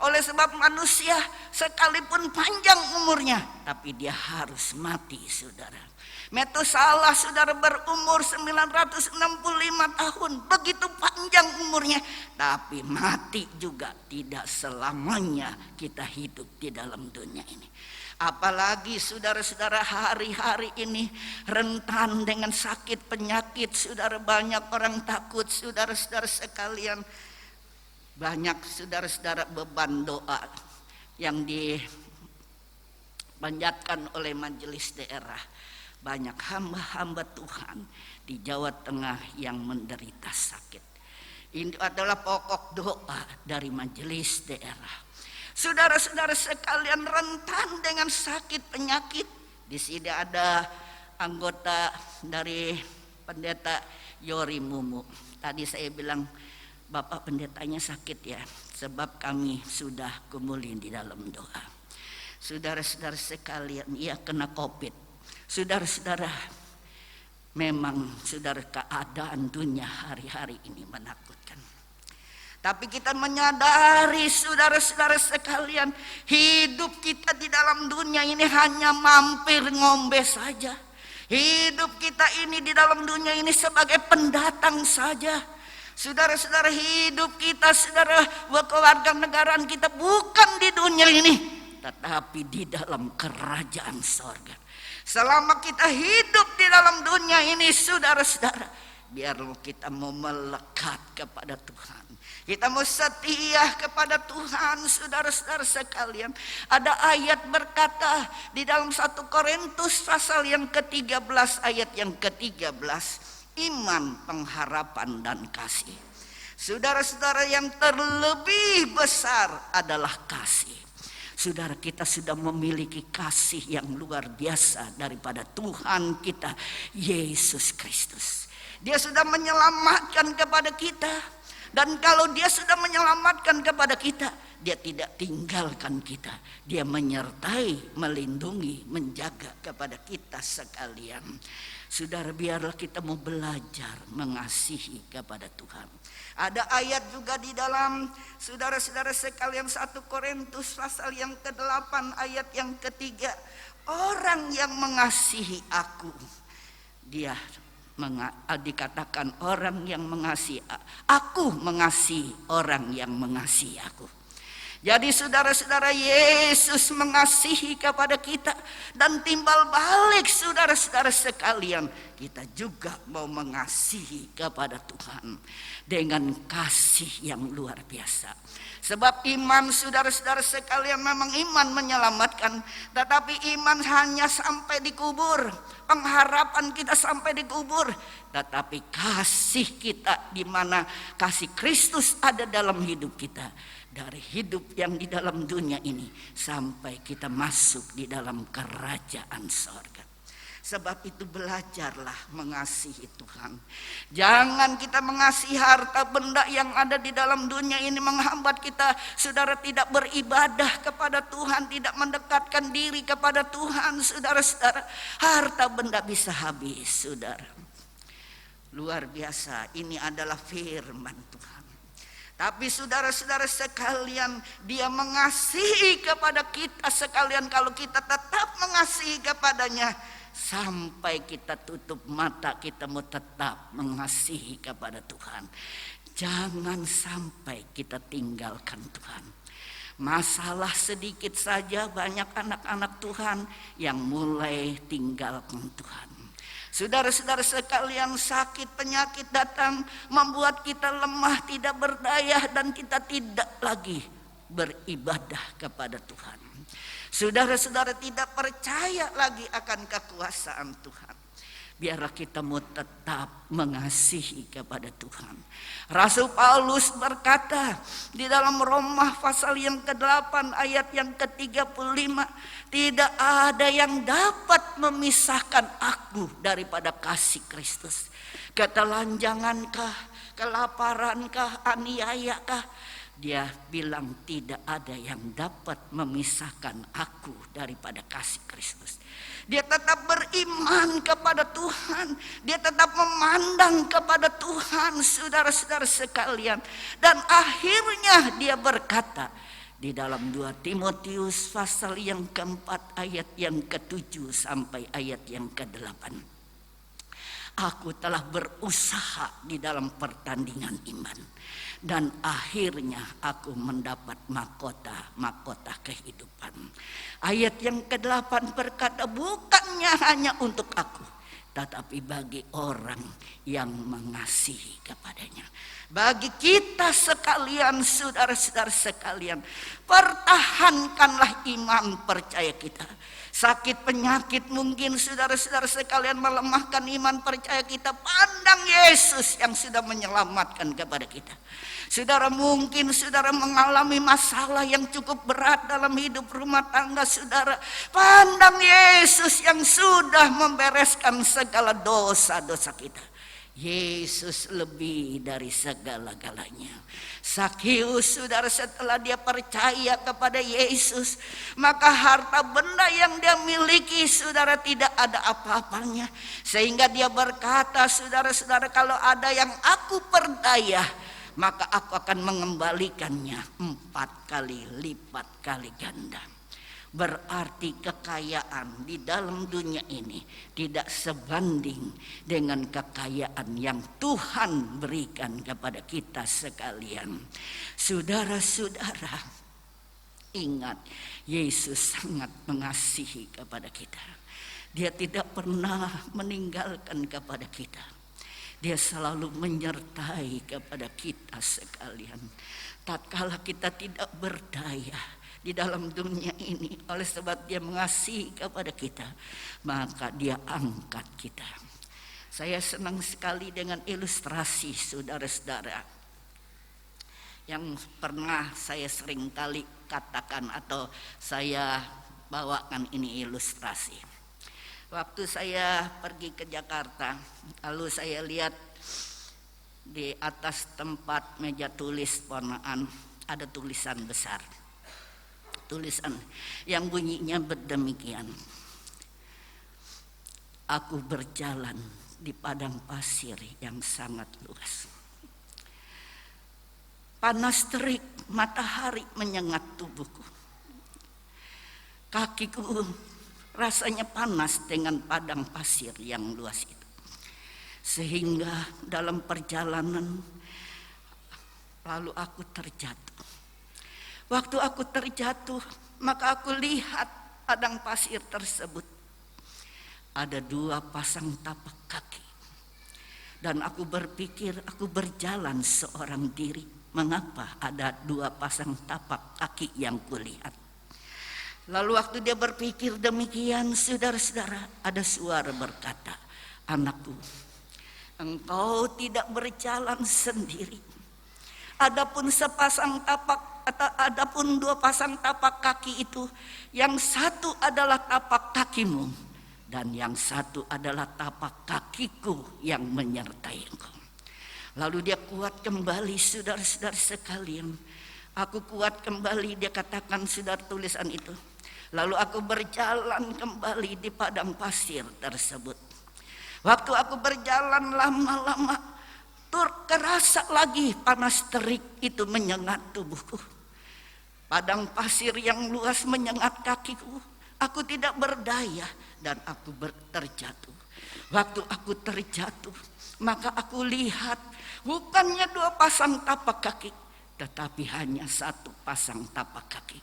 oleh sebab manusia sekalipun panjang umurnya, tapi dia harus mati, saudara. Metusalah, saudara, berumur 965 tahun, begitu panjang umurnya, tapi mati juga. Tidak selamanya kita hidup di dalam dunia ini. Apalagi saudara-saudara hari-hari ini rentan dengan sakit penyakit, saudara. Banyak orang takut, saudara-saudara sekalian. Banyak saudara-saudara beban doa yang dipanjatkan oleh majelis daerah. Banyak hamba-hamba Tuhan di Jawa Tengah yang menderita sakit. Ini adalah pokok doa dari majelis daerah. Saudara-saudara sekalian rentan dengan sakit penyakit. Di sini ada anggota dari pendeta Yori Mumu. Tadi saya bilang, Bapak pendetanya sakit ya, sebab kami sudah kumulin di dalam doa. Saudara-saudara sekalian, ia kena COVID. Saudara-saudara, memang saudara keadaan dunia hari-hari ini menakutkan. Tapi kita menyadari, saudara-saudara sekalian, hidup kita di dalam dunia ini hanya mampir ngombe saja. Hidup kita ini di dalam dunia ini sebagai pendatang saja. Saudara-saudara, hidup kita, saudara, kewarganegaraan kita bukan di dunia ini, tetapi di dalam kerajaan sorga. Selama kita hidup di dalam dunia ini, saudara-saudara, biarlah kita mau melekat kepada Tuhan. Kita mau setia kepada Tuhan, saudara-saudara sekalian. Ada ayat berkata di dalam 1 Korintus pasal yang ke-13 ayat yang ke-13. Iman, pengharapan, dan kasih. Saudara-saudara, yang terlebih besar adalah kasih. Saudara, kita sudah memiliki kasih yang luar biasa daripada Tuhan kita, Yesus Kristus. Dia sudah menyelamatkan kepada kita. Dan kalau dia sudah menyelamatkan kepada kita, dia tidak tinggalkan kita. Dia menyertai, melindungi, menjaga kepada kita sekalian. Saudara, biarlah kita mau belajar mengasihi kepada Tuhan. Ada ayat juga di dalam, saudara-saudara sekalian, 1 Korintus pasal yang ke-8 ayat yang ke-3. Orang yang mengasihi aku, dia dikatakan orang yang mengasihi aku, mengasihi orang yang mengasihi aku. Jadi saudara-saudara, Yesus mengasihi kepada kita, dan timbal balik saudara-saudara sekalian, kita juga mau mengasihi kepada Tuhan dengan kasih yang luar biasa. Sebab iman, saudara-saudara sekalian, memang iman menyelamatkan, tetapi iman hanya sampai di kubur. Pengharapan kita sampai di kubur, tetapi kasih kita, di mana kasih Kristus ada dalam hidup kita, dari hidup yang di dalam dunia ini sampai kita masuk di dalam kerajaan sorga. Sebab itu belajarlah mengasihi Tuhan. Jangan kita mengasihi harta benda yang ada di dalam dunia ini menghambat kita, saudara, tidak beribadah kepada Tuhan, tidak mendekatkan diri kepada Tuhan, saudara-saudara. Harta benda bisa habis, saudara. Luar biasa, ini adalah firman Tuhan. Tapi saudara-saudara sekalian, dia mengasihi kepada kita sekalian kalau kita tetap mengasihi kepadanya. Sampai kita tutup mata, kita mau tetap mengasihi kepada Tuhan. Jangan sampai kita tinggalkan Tuhan. Masalah sedikit saja banyak anak-anak Tuhan yang mulai tinggalkan Tuhan. Saudara-saudara sekalian, sakit penyakit datang membuat kita lemah, tidak berdaya, dan kita tidak lagi beribadah kepada Tuhan. Saudara-saudara tidak percaya lagi akan kekuasaan Tuhan. Biarlah kita mau tetap mengasihi kepada Tuhan. Rasul Paulus berkata di dalam Roma pasal yang ke-8 ayat yang ke-35, tidak ada yang dapat memisahkan aku daripada kasih Kristus. Ketelanjangankah, kelaparankah, aniayakah? Dia bilang tidak ada yang dapat memisahkan aku daripada kasih Kristus. Dia tetap beriman kepada Tuhan. Dia tetap memandang kepada Tuhan, saudara-saudara sekalian. Dan akhirnya dia berkata di dalam 2 Timotius pasal yang keempat ayat yang ke-7 sampai ayat yang ke-8. Aku telah berusaha di dalam pertandingan iman, dan akhirnya aku mendapat mahkota kehidupan. Ayat yang ke-8 berkata, bukannya hanya untuk aku, tetapi bagi orang yang mengasihi kepadanya. Bagi kita sekalian, saudara-saudara sekalian, pertahankanlah iman percaya kita. Sakit penyakit mungkin saudara-saudara sekalian melemahkan iman percaya kita. Pandang Yesus yang sudah menyelamatkan kepada kita. Saudara, mungkin saudara mengalami masalah yang cukup berat dalam hidup rumah tangga saudara. Pandang Yesus yang sudah membereskan segala dosa-dosa kita. Yesus lebih dari segala-galanya. Sakeus, saudara, setelah dia percaya kepada Yesus, maka harta benda yang dia miliki, saudara, tidak ada apa-apanya. Sehingga dia berkata, saudara-saudara, kalau ada yang aku perdaya, maka aku akan mengembalikannya 4 kali lipat kali ganda. Berarti kekayaan di dalam dunia ini tidak sebanding dengan kekayaan yang Tuhan berikan kepada kita sekalian. Saudara-saudara, ingat, Yesus sangat mengasihi kepada kita. Dia tidak pernah meninggalkan kepada kita. Dia selalu menyertai kepada kita sekalian. Tatkala kita tidak berdaya di dalam dunia ini, oleh sebab dia mengasihi kepada kita, maka dia angkat kita. Saya senang sekali dengan ilustrasi saudara-saudara yang pernah saya sering kali katakan atau saya bawakan ini ilustrasi. Waktu saya pergi ke Jakarta, lalu saya lihat di atas tempat meja tulis ponaan ada tulisan besar. Tulisan yang bunyinya berdemikian. Aku berjalan di padang pasir yang sangat luas. Panas terik matahari menyengat tubuhku. Kakiku rasanya panas dengan padang pasir yang luas itu. Sehingga dalam perjalanan lalu aku terjatuh. Waktu aku terjatuh, maka aku lihat padang pasir tersebut. Ada 2 pasang tapak kaki. Dan aku berpikir aku berjalan seorang diri. Mengapa ada 2 pasang tapak kaki yang kulihat? Lalu waktu dia berpikir demikian, saudara-saudara, ada suara berkata, anakku, engkau tidak berjalan sendiri. Adapun 2 pasang tapak kaki itu, yang satu adalah tapak kakimu dan yang satu adalah tapak kakiku yang menyertai engkau. Lalu dia kuat kembali, saudara-saudara sekalian. Aku kuat kembali, dia katakan saudara tulisan itu. Lalu aku berjalan kembali di padang pasir tersebut. Waktu aku berjalan lama-lama, kerasa lagi panas terik itu menyengat tubuhku. Padang pasir yang luas menyengat kakiku. Aku tidak berdaya dan aku terjatuh. Waktu aku terjatuh, maka aku lihat bukannya 2 pasang tapak kaki, tetapi hanya 1 pasang tapak kaki.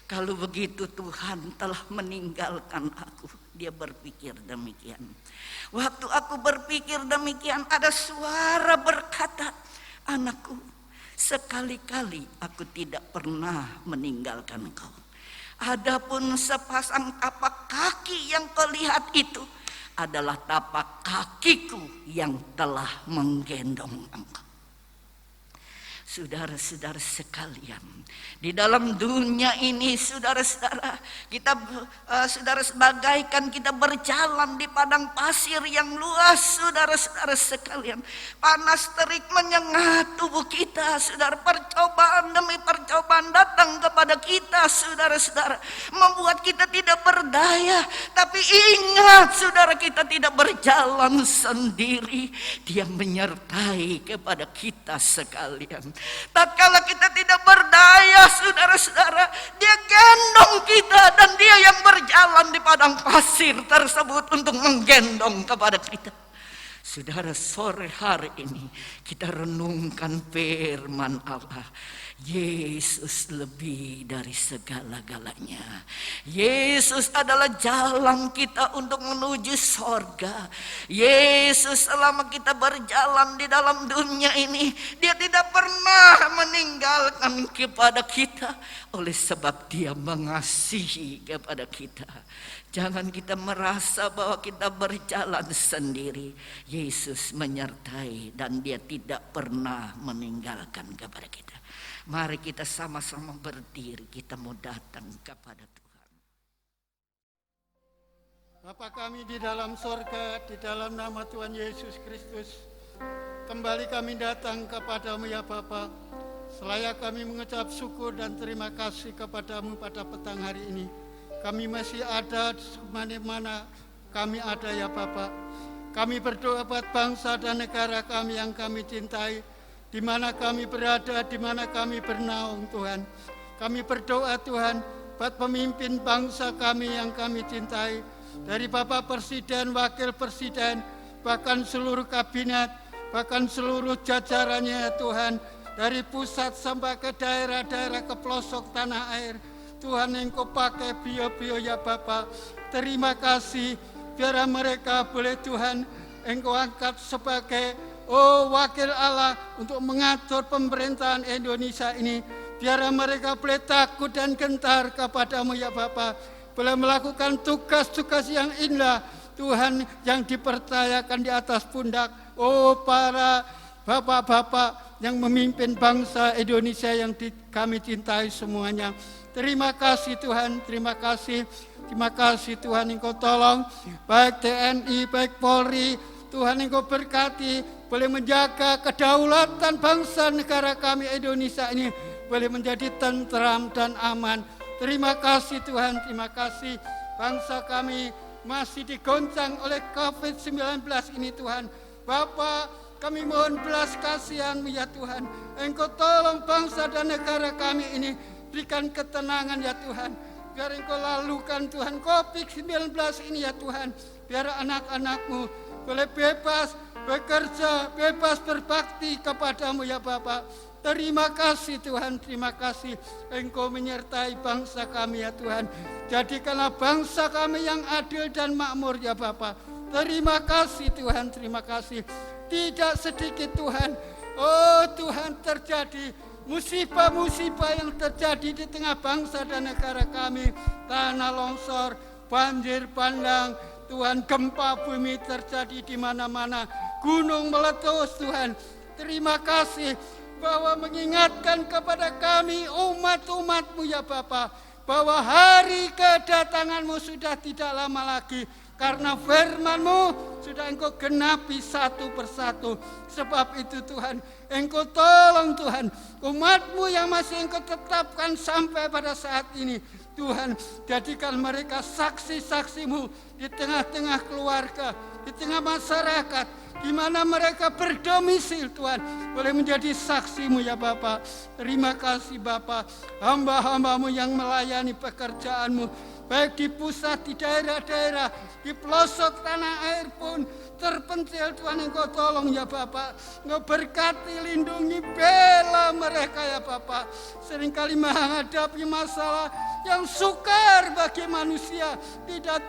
Kalau begitu Tuhan telah meninggalkan aku. Dia berpikir demikian. Waktu aku berpikir demikian, ada suara berkata, anakku, sekali-kali aku tidak pernah meninggalkan kau. Adapun sepasang tapak kaki yang kau lihat itu adalah tapak kakiku yang telah menggendong engkau. Saudara-saudara sekalian, di dalam dunia ini saudara-saudara, kita saudara sebagaikan kita berjalan di padang pasir yang luas, saudara-saudara sekalian. Panas terik menyengat tubuh kita, saudara. Percobaan demi percobaan datang kepada kita, saudara-saudara, membuat kita tidak berdaya. Tapi ingat, saudara, kita tidak berjalan sendiri. Dia menyertai kepada kita sekalian. Tatkala kita tidak berdaya, saudara-saudara, dia gendong kita, dan dia yang berjalan di padang pasir tersebut untuk menggendong kepada kita. Saudara, sore hari ini kita renungkan firman Allah. Yesus lebih dari segala-galanya. Yesus adalah jalan kita untuk menuju sorga. Yesus selama kita berjalan di dalam dunia ini, dia tidak pernah meninggalkan kepada kita. Oleh sebab dia mengasihi kepada kita. Jangan kita merasa bahwa kita berjalan sendiri. Yesus menyertai dan dia tidak pernah meninggalkan kepada kita. Mari kita sama-sama berdiri, kita mau datang kepada Tuhan. Bapa kami di dalam sorga, di dalam nama Tuhan Yesus Kristus, kembali kami datang kepadamu ya Bapa. Selayak kami mengucap syukur dan terima kasih kepadamu pada petang hari ini. Kami masih ada di mana kami ada ya Bapa. Kami berdoa buat bangsa dan negara kami yang kami cintai, di mana kami berada, di mana kami bernaung Tuhan. Kami berdoa Tuhan buat pemimpin bangsa kami yang kami cintai, dari Bapak Presiden, Wakil Presiden, bahkan seluruh kabinet, bahkan seluruh jajarannya ya Tuhan, dari pusat sampai ke daerah-daerah, ke pelosok tanah air. Tuhan yang Kau pakai bio-bio ya Bapa. Terima kasih, biar mereka boleh Tuhan Engkau angkat sebagai wakil Allah untuk mengatur pemerintahan Indonesia ini. Biar mereka boleh takut dan gentar kepadamu ya Bapa. Boleh melakukan tugas-tugas yang indah Tuhan, yang dipercayakan di atas pundak para bapak-bapak yang memimpin bangsa Indonesia yang kami cintai semuanya. Terima kasih Tuhan, terima kasih. Terima kasih Tuhan, Engkau tolong baik TNI, baik Polri. Tuhan Engkau berkati, boleh menjaga kedaulatan bangsa negara kami Indonesia ini, boleh menjadi tentram dan aman. Terima kasih Tuhan, terima kasih. Bangsa kami masih digoncang oleh COVID-19 ini Tuhan. Bapa, kami mohon belas kasihan-Mu ya Tuhan. Engkau tolong bangsa dan negara kami ini, berikan ketenangan ya Tuhan. Biar Engkau lalukan Tuhan COVID-19 ini ya Tuhan. Biar anak-anak-Mu boleh bebas bekerja, bebas berbakti kepadamu ya Bapa. Terima kasih Tuhan, terima kasih. Engkau menyertai bangsa kami ya Tuhan. Jadikanlah bangsa kami yang adil dan makmur ya Bapa. Terima kasih Tuhan, terima kasih. Tidak sedikit Tuhan, Tuhan, terjadi musibah-musibah yang terjadi di tengah bangsa dan negara kami. Tanah longsor, banjir bandang, Tuhan, gempa bumi terjadi di mana-mana, gunung meletus Tuhan. Terima kasih bahwa mengingatkan kepada kami umat-umat-Mu ya Bapa, bahwa hari kedatangan-Mu sudah tidak lama lagi. Karena firman-Mu sudah Engkau genapi satu persatu. Sebab itu Tuhan, Engkau tolong Tuhan, umat-Mu yang masih Engkau tetapkan sampai pada saat ini. Tuhan, jadikan mereka saksi-saksi-Mu di tengah-tengah keluarga, di tengah masyarakat, di mana mereka berdomisil Tuhan, boleh menjadi saksi-Mu ya Bapa. Terima kasih Bapa, hamba-hamba-Mu yang melayani pekerjaan-Mu, baik di pusat, di daerah-daerah, di pelosok tanah air pun terpencil Tuhan, Engkau tolong ya Bapa. Engkau berkati, lindungi, bela mereka ya Bapa. Seringkali menghadapi masalah yang sukar bagi manusia, tidak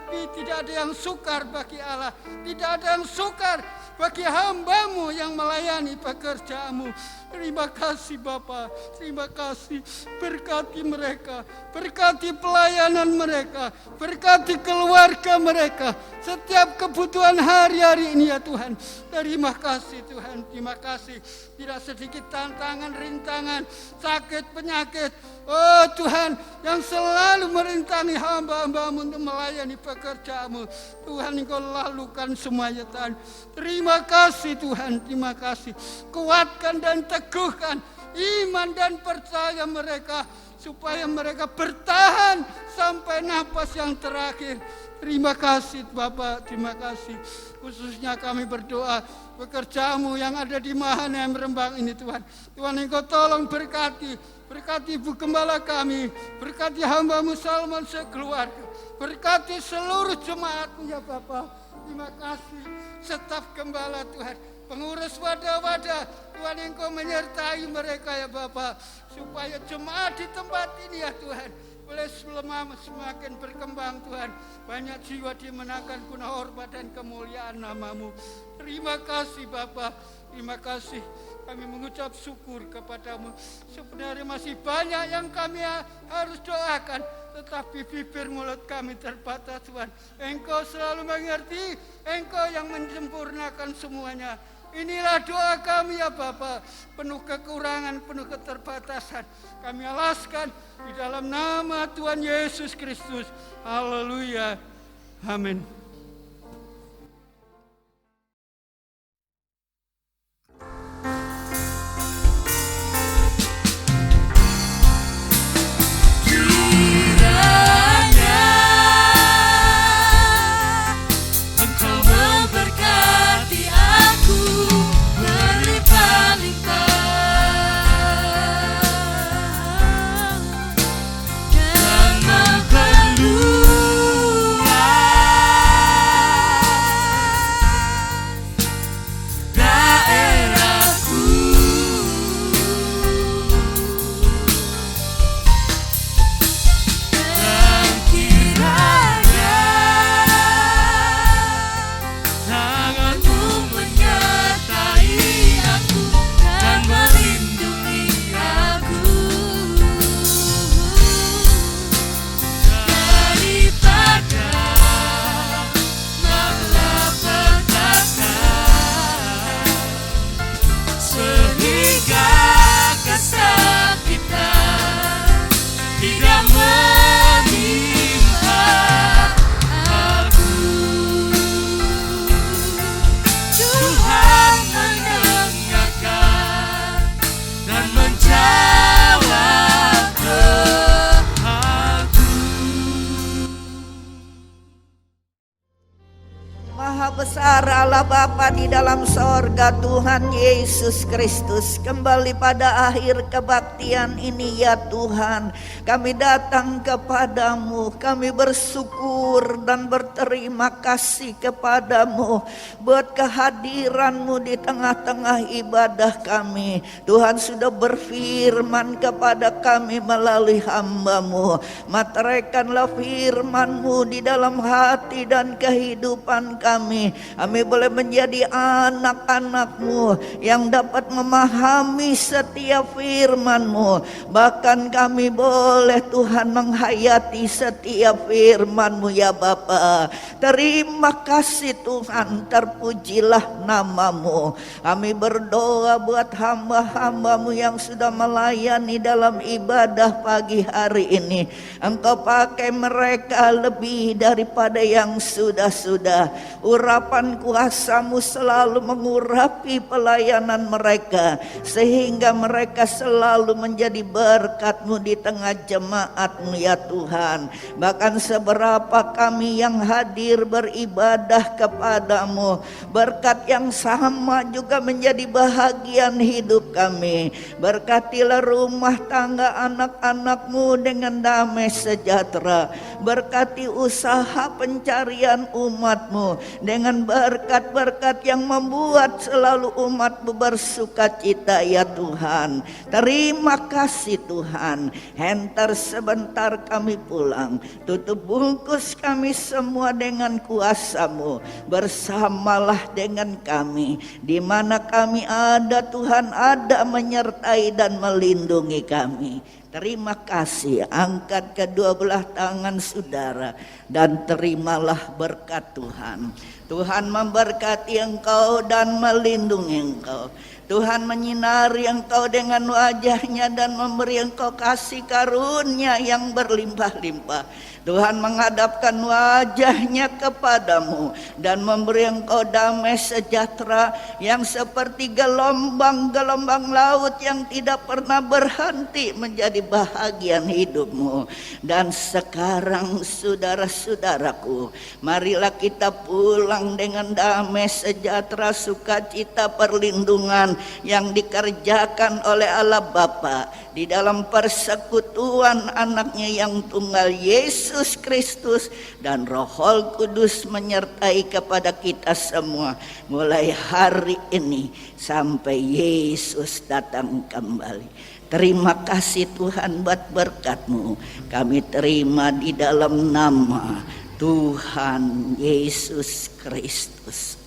ada yang sukar bagi Allah, tidak ada yang sukar bagi hamba-Mu yang melayani pekerjaan-Mu. Terima kasih Bapa, terima kasih. Berkati mereka, berkati pelayanan mereka, berkati keluarga mereka, setiap kebutuhan hari-hari ini ya Tuhan. Terima kasih Tuhan, terima kasih. Tidak sedikit tantangan, rintangan, sakit, penyakit, oh Tuhan, yang selalu merintangi hamba-hamba-Mu untuk melayani pekerjaan-Mu. Tuhan, Engkau lalukan semuanya Tuhan. Terima kasih Tuhan, terima kasih. Kuatkan dan teguhkan iman dan percaya mereka, supaya mereka bertahan sampai napas yang terakhir. Terima kasih Bapak, terima kasih. Khususnya kami berdoa pekerjaan-Mu yang ada di Mahanaim Rembang ini Tuhan. Tuhan, Engkau tolong berkati Ibu Gembala kami, berkati hamba-Mu Salmon sekeluarga, berkati seluruh jemaat-Mu ya Bapak. Terima kasih staf gembala Tuhan, pengurus wadah-wadah, Tuhan Engkau menyertai mereka ya Bapak, supaya jemaat di tempat ini ya Tuhan boleh semakin berkembang Tuhan. Banyak jiwa dimenangkan guna hormat dan kemuliaan nama-Mu. Terima kasih Bapak, terima kasih. Kami mengucap syukur kepada-Mu. Sebenarnya masih banyak yang kami harus doakan, tetapi bibir mulut kami terbatas Tuhan. Engkau selalu mengerti, Engkau yang menyempurnakan semuanya. Inilah doa kami ya Bapa, penuh kekurangan, penuh keterbatasan. Kami alaskan di dalam nama Tuhan Yesus Kristus. Haleluya. Amin. Besar Allah Bapa di dalam sorga, Tuhan Yesus Kristus, kembali pada akhir kebaktian ini ya Tuhan, kami datang kepadamu, kami bersyukur dan berterima kasih kepadamu buat kehadiranmu di tengah-tengah ibadah kami. Tuhan sudah berfirman kepada kami melalui hamba-Mu, materaikanlah firman-Mu di dalam hati dan kehidupan kami. Kami boleh menjadi anak-anak-Mu yang dapat memahami setiap firman-Mu. Bahkan kami boleh Tuhan menghayati setiap firman-Mu ya Bapa. Terima kasih Tuhan, terpujilah nama-Mu. Kami berdoa buat hamba-hamba-Mu yang sudah melayani dalam ibadah pagi hari ini. Engkau pakai mereka lebih daripada yang sudah-sudah. Urapan kuasa-Mu selalu mengurapi pelayanan mereka, sehingga mereka selalu menjadi berkat-Mu di tengah jemaat-Mu ya Tuhan. Bahkan seberapa kami yang hadir beribadah kepadamu, berkat yang sama juga menjadi bahagian hidup kami. Berkatilah rumah tangga anak-anak-Mu dengan damai sejahtera. Berkati usaha pencarian umat-Mu dengan berkat-berkat yang membuat selalu umat-Mu bersukacita ya Tuhan. Terima kasih Tuhan. Hentar sebentar kami pulang, tutup bungkus kami semua dengan kuasa-Mu. Bersamalah dengan kami, di mana kami ada Tuhan, ada menyertai dan melindungi kami. Terima kasih, angkat kedua belah tangan saudara dan terimalah berkat Tuhan. Tuhan memberkati engkau dan melindungi engkau. Tuhan menyinari engkau dengan wajah-Nya dan memberi engkau kasih karunia yang berlimpah-limpah. Tuhan menghadapkan wajah-Nya kepadamu dan memberi engkau damai sejahtera yang seperti gelombang-gelombang laut yang tidak pernah berhenti menjadi bahagian hidupmu. Dan sekarang saudara-saudaraku, marilah kita pulang dengan damai sejahtera, sukacita, perlindungan yang dikerjakan oleh Allah Bapa di dalam persekutuan anaknya yang tunggal Yesus Kristus, dan Roh Kudus menyertai kepada kita semua mulai hari ini sampai Yesus datang kembali. Terima kasih Tuhan buat berkat-Mu. Kami terima di dalam nama Tuhan Yesus Kristus.